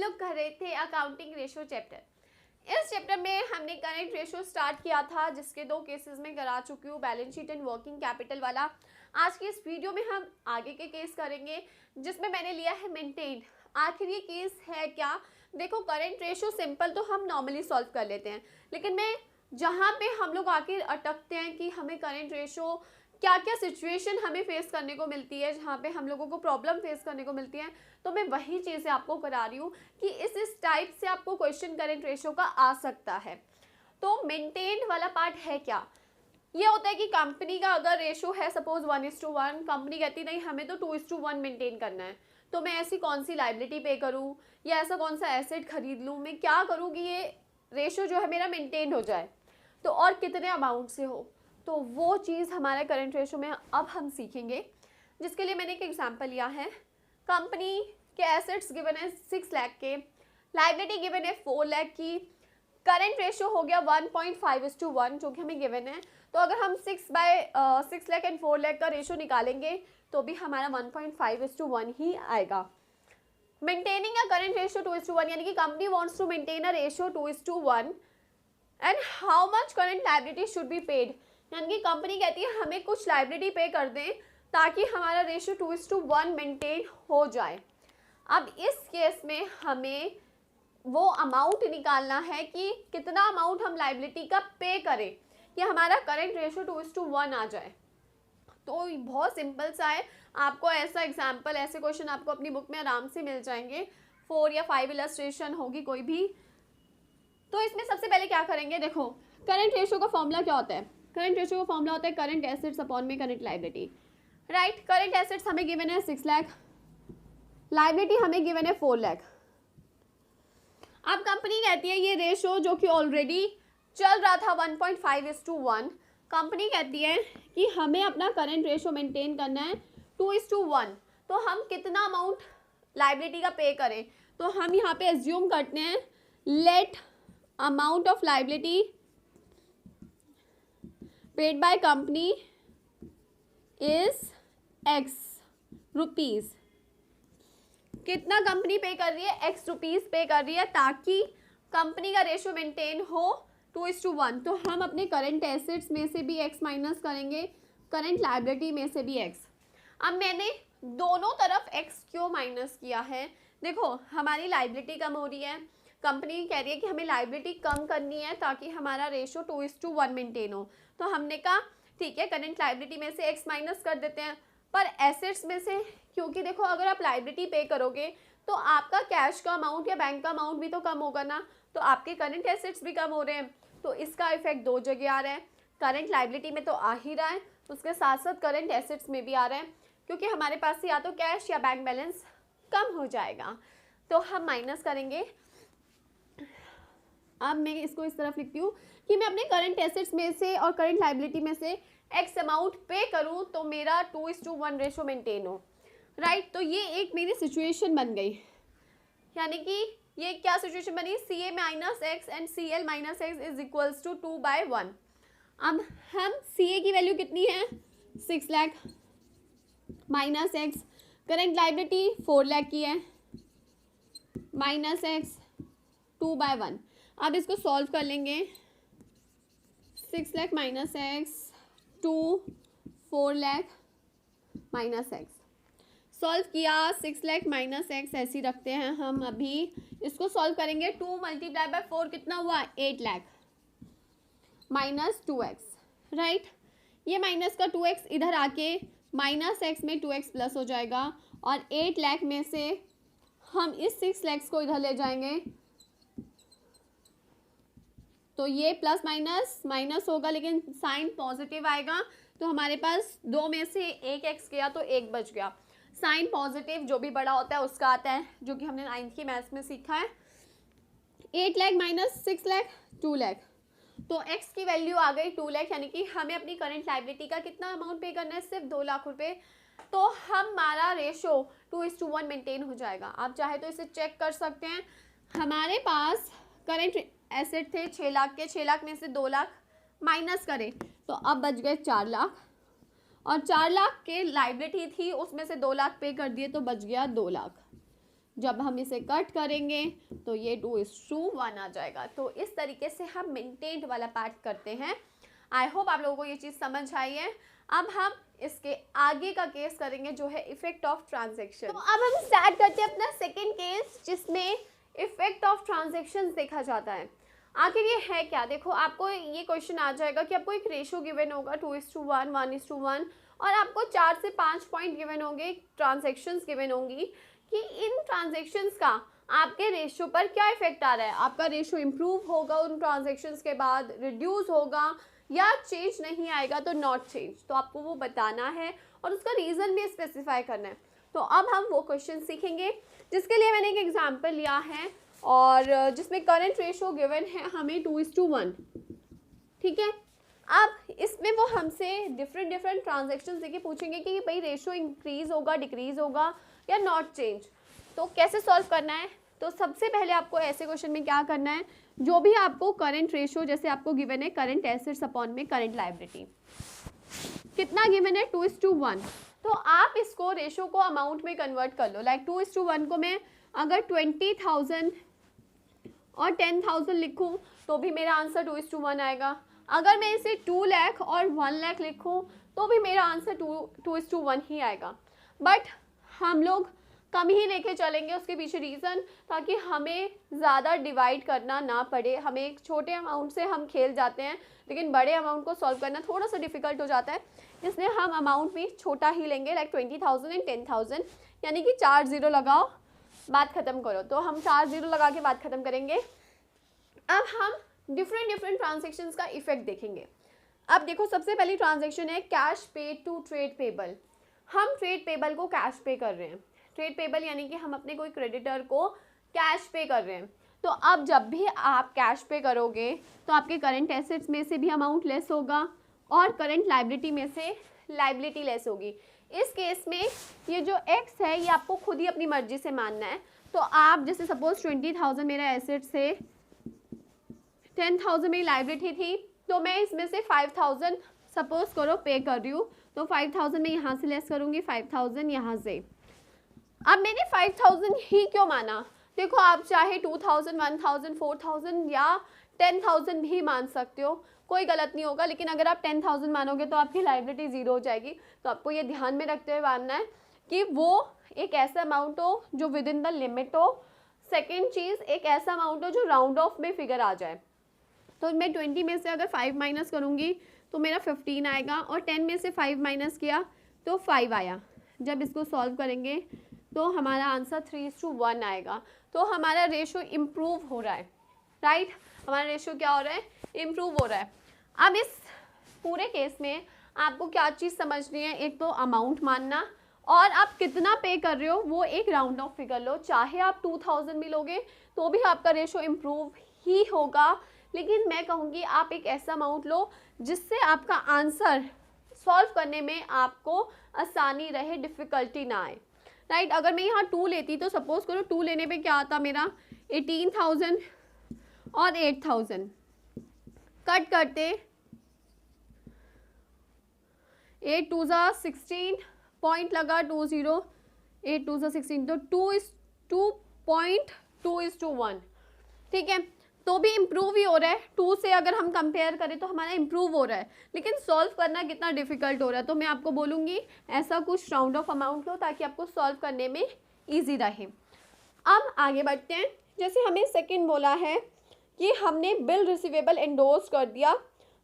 लोग कर रहे थे अकाउंटिंग रेशो चैप्टर। इस चैप्टर में हमने करंट रेशो स्टार्ट किया था, जिसके 2 केसेस में करा चुकी हूँ, balance sheet and working capital वाला। आज की इस वीडियो में हम आगे के केस करेंगे, जिसमें मैंने लिया है मेंटेन। आखिर ये केस है क्या? देखो, करंट रेशो सिंपल तो हम नॉर्मली सॉल्व कर लेते हैं, लेकिन मैं जहाँ पे हम लोग आखिर अटकते हैं कि हमें करंट रेशो क्या क्या सिचुएशन हमें फेस करने को मिलती है, जहाँ पे हम लोगों को प्रॉब्लम फेस करने को मिलती है, तो मैं वही चीज़ें आपको करा रही हूँ कि इस टाइप से आपको क्वेश्चन करंट रेशो का आ सकता है। तो मेंटेन वाला पार्ट है क्या? ये होता है कि कंपनी का अगर रेशो है सपोज 1:1, कंपनी कहती नहीं हमें तो 2:1 मेंटेन करना है, तो मैं ऐसी कौन सी लाइबिलिटी पे करूँ या ऐसा कौन सा एसेट खरीद लूँ, मैं क्या करूँ कि ये रेशो जो है मेरा मेंटेन हो जाए, तो और कितने अमाउंट से हो, तो वो चीज़ हमारे करंट रेशो में अब हम सीखेंगे। जिसके लिए मैंने एक एग्जांपल लिया है। कंपनी के एसेट्स गिवन है 6 लाख के, लाइबिलिटी गिवन है 4 लाख की, करंट रेशो हो गया 1.5:1 जो कि हमें गिवन है। तो अगर हम 6 लाख एंड 4 लाख का रेशो निकालेंगे तो भी हमारा 1.5:1 ही आएगा। मेंटेनिंग अ करंट रेशो 2:1, यानी कि company wants to maintain a ratio 2:1 and how much current liability should be paid, यानी कि कंपनी कहती है हमें कुछ लाइबिलिटी पे कर दें ताकि हमारा रेशो 2:1 मेंटेन हो जाए। अब इस केस में हमें वो अमाउंट निकालना है कि कितना अमाउंट हम लाइबिलिटी का पे करें कि हमारा करंट रेशो 2:1 आ जाए। तो बहुत सिंपल सा है, आपको ऐसा एग्जाम्पल, ऐसे क्वेश्चन आपको अपनी बुक में आराम से मिल जाएंगे। 4 या 5 इलस्ट्रेशन होगी कोई भी। तो इसमें सबसे पहले क्या करेंगे, देखो करंट रेशो का फॉर्मूला क्या होता है? करंट रेशो का फॉर्मूला होता है करंट एसेट्स अपॉन में current liability, right. Current assets हमें गिवन है 6 लाख, लाइबिलिटी हमें गिवन है 4 लाख। अब कंपनी कहती है ये रेशो जो कि ऑलरेडी चल रहा था 1.5:1, कंपनी कहती है कि हमें अपना करंट रेशो मेंटेन करना है 2:1, तो हम कितना अमाउंट लाइबिलिटी का पे करें? तो हम यहाँ पे एज्यूम करते हैं let amount of liability paid by company is x rupees. कितना कंपनी पे कर रही है? x रुपीज़ पे कर रही है ताकि कंपनी का रेशो मेंटेन हो 2:1। तो हम अपने करंट एसेट्स में से भी x माइनस करेंगे, करंट लाइबिलिटी में से भी x। अब मैंने दोनों तरफ x क्यों माइनस किया है? देखो, हमारी लाइबिलिटी कम हो रही है, कंपनी कह रही है कि हमें लाइबिलिटी कम करनी है ताकि हमारा रेशो 2:1 मेंटेन हो। तो हमने कहा ठीक है, करंट लाइबिलिटी में से x माइनस कर देते हैं, पर एसेट्स में से, क्योंकि देखो अगर आप लाइबिलिटी पे करोगे तो आपका कैश का अमाउंट या बैंक का अमाउंट भी तो कम होगा ना, तो आपके करंट एसेट्स भी कम हो रहे हैं। तो इसका इफेक्ट 2 जगह आ रहा है, करंट लाइबिलिटी में तो आ ही रहा है, उसके साथ साथ करंट एसेट्स में भी आ रहा है, क्योंकि हमारे पास या तो कैश या बैंक बैलेंस कम हो जाएगा। तो हम माइनस करेंगे। अब मैं इसको इस तरफ लिखती हूँ कि मैं अपने करंट एसेट्स में से और करंट लाइबिलिटी में से एक्स अमाउंट पे करूँ तो मेरा 2:1 रेशो मेंटेन हो, राइट। तो ये एक मेरी सिचुएशन बन गई, यानी कि ये क्या सिचुएशन बनी? CA minus x and CL minus x is equals to 2/1। अब हम CA की वैल्यू कितनी है? 6 lakh minus x, current liability 4 lakh की है, माइनस एक्स 2/1। अब इसको सॉल्व कर लेंगे। 6 lakh minus x 4 lakh minus x, solve किया। 6 लाख माइनस एक्स ऐसे ही रखते हैं हम, अभी इसको सॉल्व करेंगे। 2 × 4 कितना हुआ? 8 लाख माइनस 2x, राइट। ये माइनस का 2x इधर आके माइनस एक्स में 2x प्लस हो जाएगा, और 8 लाख में से हम इस 6 लाख को इधर ले जाएंगे तो ये प्लस माइनस माइनस होगा, लेकिन साइन पॉजिटिव आएगा। तो हमारे पास 2 में से 1 x गया तो 1 बच गया। साइन पॉजिटिव जो भी बड़ा होता है उसका आता है, जो कि हमने 9th की मैथ्स में सीखा है। 8 लाख माइनस 6 लाख 2 लाख, तो x की वैल्यू आ गई 2 लाख, यानी कि हमें अपनी करंट लाइबिलिटी का कितना अमाउंट पे करना है? सिर्फ 2 लाख रुपए। तो हमारा रेशो 2:1 मेंटेन हो जाएगा। आप चाहे तो इसे चेक कर सकते हैं। हमारे पास करंट एसेट थे 6 लाख के, 6 लाख में से 2 लाख माइनस करें तो अब बच गए 4 लाख, और 4 लाख के लाइबिलिटी थी उसमें से 2 लाख पे कर दिए तो बच गया 2 लाख। जब हम इसे कट करेंगे तो ये 2:1 आ जाएगा। तो इस तरीके से हम मेंटेन्ड वाला पार्ट करते हैं। आई होप आप लोगों को ये चीज़ समझ आई है। अब हम इसके आगे का केस करेंगे जो है इफेक्ट ऑफ ट्रांजैक्शन। तो अब हम स्टार्ट करते हैं अपना सेकेंड केस जिसमें इफेक्ट ऑफ ट्रांजैक्शन देखा जाता है। आखिर ये है क्या? देखो, आपको ये क्वेश्चन आ जाएगा कि आपको एक रेशो गिवन होगा 2:1, 1:1 और आपको 4 से 5 पॉइंट गिवन होंगे, ट्रांजैक्शंस गिवन होंगी कि इन ट्रांजैक्शंस का आपके रेशो पर क्या इफेक्ट आ रहा है। आपका रेशो इम्प्रूव होगा उन ट्रांजैक्शंस के बाद, रिड्यूस होगा या चेंज नहीं आएगा तो नॉट चेंज। तो आपको वो बताना है और उसका रीज़न भी स्पेसिफाई करना है। तो अब हम वो क्वेश्चन सीखेंगे जिसके लिए मैंने एक एग्जांपल लिया है और जिसमें करंट रेशो गिवन है हमें 2:1। ठीक है, अब इसमें वो हमसे डिफरेंट ट्रांजैक्शंस देके पूछेंगे कि भाई रेशो इंक्रीज होगा, डिक्रीज होगा या नॉट चेंज। तो कैसे सॉल्व करना है? तो सबसे पहले आपको ऐसे क्वेश्चन में क्या करना है, जो भी आपको करंट रेशो जैसे आपको गिवन है करंट एसेट्स अपॉन में करंट लायबिलिटी, कितना गिवन है 2:1। तो आप इसको रेशो को अमाउंट में कन्वर्ट कर लो। लाइक 2:1 को मैं अगर 20,000 और 10,000 लिखूं तो भी मेरा आंसर 2:1 आएगा। अगर मैं इसे 2 लाख और 1 लाख लिखूं तो भी मेरा आंसर 2:1 ही आएगा। बट हम लोग कम ही लेके चलेंगे, उसके पीछे रीज़न ताकि हमें ज़्यादा डिवाइड करना ना पड़े। हमें एक छोटे अमाउंट से हम खेल जाते हैं लेकिन बड़े अमाउंट को सॉल्व करना थोड़ा सा डिफ़िकल्ट हो जाता है, इसलिए हम अमाउंट भी छोटा ही लेंगे। लाइक 20,000 एंड 10,000, यानी कि 4 0 लगाओ, बात ख़त्म करो। तो हम 4 0 लगा के बात ख़त्म करेंगे। अब हम डिफरेंट ट्रांजेक्शन्स का इफेक्ट देखेंगे। अब देखो, सबसे पहली ट्रांजेक्शन है cash paid to trade payable. हम ट्रेड पेबल को कैश पे कर रहे हैं। ट्रेड पेबल यानी कि हम अपने कोई क्रेडिटर को कैश पे कर रहे हैं। तो अब जब भी आप कैश पे करोगे तो आपके करंट एसेट्स में से भी अमाउंट लेस होगा और करंट लायबिलिटी में से लायबिलिटी लेस होगी। इस केस में ये जो x है ये आपको खुद ही अपनी मर्जी से मानना है। तो आप जैसे सपोज 20,000 मेरा एसेट्स है, 10,000 मेरी लायबिलिटी थी, तो मैं इसमें से 5,000 सपोज करो पे कर रही हूँ। तो 5,000 मैं यहाँ से लेस करूँगी, 5,000 यहाँ से। अब मैंने 5,000 ही क्यों माना? देखो, आप चाहे 2,000, 1,000, 4,000 या 10,000 भी मान सकते हो, कोई गलत नहीं होगा। लेकिन अगर आप 10,000 मानोगे तो आपकी लायबिलिटी 0 हो जाएगी। तो आपको ये ध्यान में रखते हुए मानना है कि वो एक ऐसा अमाउंट हो जो विद इन द लिमिट हो। सेकेंड चीज़, एक ऐसा अमाउंट हो जो राउंड ऑफ में फिगर आ जाए। तो मैं 20 में से अगर 5 माइनस करूँगी तो मेरा 15 आएगा और 10 में से 5 माइनस किया तो 5 आया। जब इसको सॉल्व करेंगे तो हमारा आंसर 3:1 आएगा। तो हमारा रेशो इम्प्रूव हो रहा है, राइट? हमारा रेशो क्या हो रहा है? इम्प्रूव हो रहा है। अब इस पूरे केस में आपको क्या चीज़ समझनी है? एक तो अमाउंट मानना और आप कितना पे कर रहे हो वो एक राउंड ऑफ फिगर लो। चाहे आप 2,000 भी लोगे तो भी आपका रेशो इम्प्रूव ही होगा। लेकिन मैं कहूँगी आप एक ऐसा अमाउंट लो जिससे आपका आंसर सॉल्व करने में आपको आसानी रहे, डिफ़िकल्टी ना आए, राइट? अगर मैं यहाँ 2 लेती तो सपोज करो 2 लेने पे क्या आता मेरा 18,000 और 8,000 कट करते 8 2 ज़ा 16 पॉइंट लगा 20, 8 2 ज़ा 16, तो 2.2:1। ठीक है, तो भी इम्प्रूव ही हो रहा है। 2 से अगर हम कंपेयर करें तो हमारा इम्प्रूव हो रहा है, लेकिन सॉल्व करना कितना डिफिकल्ट हो रहा है। तो मैं आपको बोलूँगी ऐसा कुछ राउंड ऑफ अमाउंट लो ताकि आपको सॉल्व करने में ईजी रहे। अब आगे बढ़ते हैं। जैसे हमें सेकंड बोला है कि हमने बिल रिसीवेबल एंडोर्स कर दिया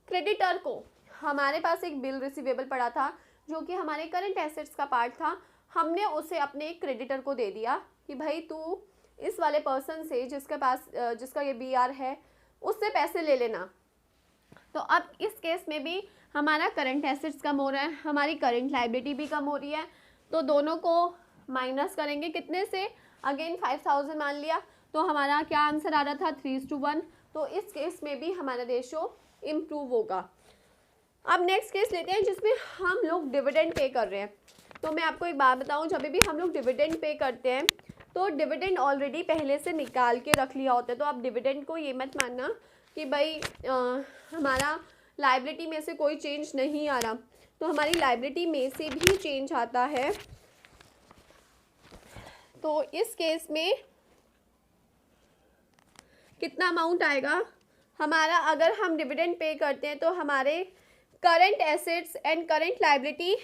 क्रेडिटर को। हमारे पास एक बिल रिसीवेबल पड़ा था जो कि हमारे करंट एसेट्स का पार्ट था। हमने उसे अपने क्रेडिटर को दे दिया कि भाई तू इस वाले पर्सन से जिसका ये BR है उससे पैसे ले लेना। तो अब इस केस में भी हमारा करंट एसेट्स कम हो रहा है, हमारी करंट लायबिलिटी भी कम हो रही है। तो दोनों को माइनस करेंगे कितने से? अगेन 5,000 मान लिया, तो हमारा क्या आंसर आ रहा था 3:1। तो इस केस में भी हमारा रेशो इम्प्रूव होगा। अब नेक्स्ट केस लेते हैं जिसमें हम लोग डिविडेंड पे कर रहे हैं। तो मैं आपको एक बात बताऊं, जब भी हम लोग डिविडेंड पे करते हैं तो डिविडेंड ऑलरेडी पहले से निकाल के रख लिया होता है। तो आप डिविडेंड को ये मत मानना कि भाई हमारा लायबिलिटी में से कोई चेंज नहीं आ रहा। तो हमारी लायबिलिटी में से भी चेंज आता है। तो इस केस में कितना अमाउंट आएगा हमारा, अगर हम डिविडेंड पे करते हैं तो हमारे current assets and current liability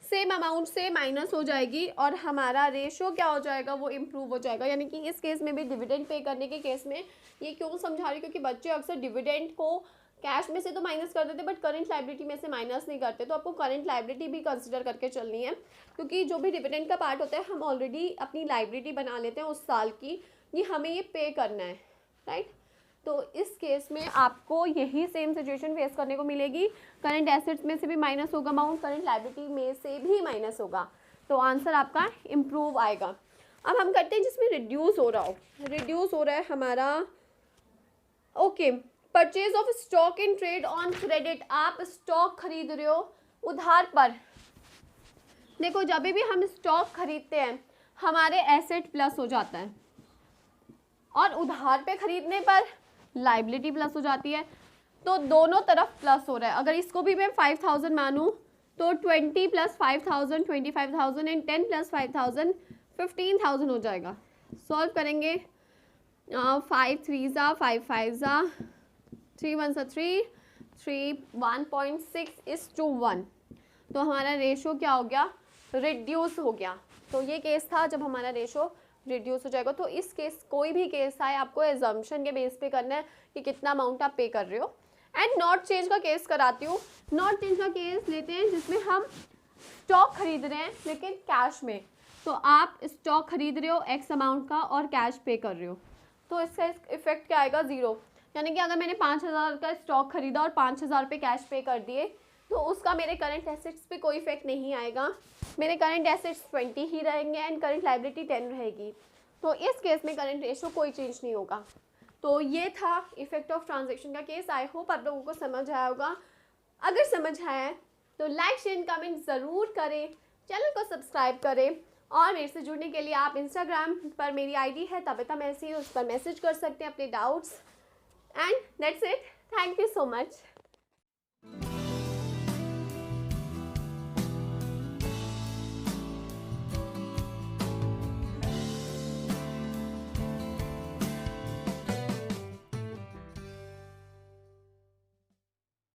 same amount से माइनस हो जाएगी और हमारा रेशो क्या हो जाएगा, वो इम्प्रूव हो जाएगा। यानी कि इस केस में भी डिविडेंड पे करने के केस में ये क्यों समझा रही, क्योंकि बच्चे अक्सर डिविडेंड को कैश में से तो माइनस कर देते बट करंट लायबिलिटी में से माइनस नहीं करते, तो आपको करंट लायबिलिटी भी कंसिडर करके चलनी है, क्योंकि जो भी डिविडेंड का पार्ट होता है हम ऑलरेडी अपनी लायबिलिटी बना लेते हैं उस साल की, ये हमें ये पे करना है, राइट। तो इस केस में आपको यही सेम सिचुएशन फेस करने को मिलेगी, करंट एसेट्स में से भी माइनस होगा अमाउंट, करंट लायबिलिटी में से भी माइनस होगा, तो आंसर आपका इम्प्रूव आएगा। अब हम करते हैं जिसमें रिड्यूस हो रहा हो, रिड्यूस हो रहा है हमारा, okay, purchase of stock in trade on credit. आप स्टॉक खरीद रहे हो उधार पर। देखो जब भी हम स्टॉक खरीदते हैं हमारे एसेट प्लस हो जाता है और उधार पे खरीदने पर लाइबिलिटी प्लस हो जाती है, तो दोनों तरफ प्लस हो रहा है। अगर इसको भी मैं 5000 मानूँ तो 20 + 5000 25,000 एंड 10 + 5000 15,000 हो जाएगा। सॉल्व करेंगे, 5 3 ज़ा 5 5 ज़ा 3 1 ज़ा 3 3 1.6:1, तो हमारा रेशो क्या हो गया, रिड्यूस हो गया। तो ये केस था जब हमारा रेशो रिड्यूस हो जाएगा। तो इस केस, कोई भी केस आए आपको एजम्पशन के बेस पे करना है कि कितना अमाउंट आप पे कर रहे हो। एंड नॉट चेंज का केस कराती हूँ। नॉट चेंज का केस लेते हैं जिसमें हम स्टॉक खरीद रहे हैं लेकिन कैश में, तो आप स्टॉक खरीद रहे हो एक्स अमाउंट का और कैश पे कर रहे हो, तो इसका इफेक्ट क्या आएगा, 0। यानी कि अगर मैंने 5000 का स्टॉक खरीदा और 5000 पे कैश पे कर दिए तो उसका मेरे करंट एसेट्स पे कोई इफेक्ट नहीं आएगा, मेरे करंट एसेट्स 20 ही रहेंगे एंड करंट लायबिलिटी 10 रहेगी। तो इस केस में करंट रेशो कोई चेंज नहीं होगा। तो ये था इफेक्ट ऑफ ट्रांजैक्शन का केस। आई होप आप लोगों को समझ आया होगा। अगर समझ आया तो लाइक शेयर कमेंट ज़रूर करें, चैनल को सब्सक्राइब करें और मेरे से जुड़ने के लिए आप इंस्टाग्राम पर मेरी आईडी है तबिता मैसी, उस पर मैसेज कर सकते हैं अपने doubts. And that's it, thank you so much.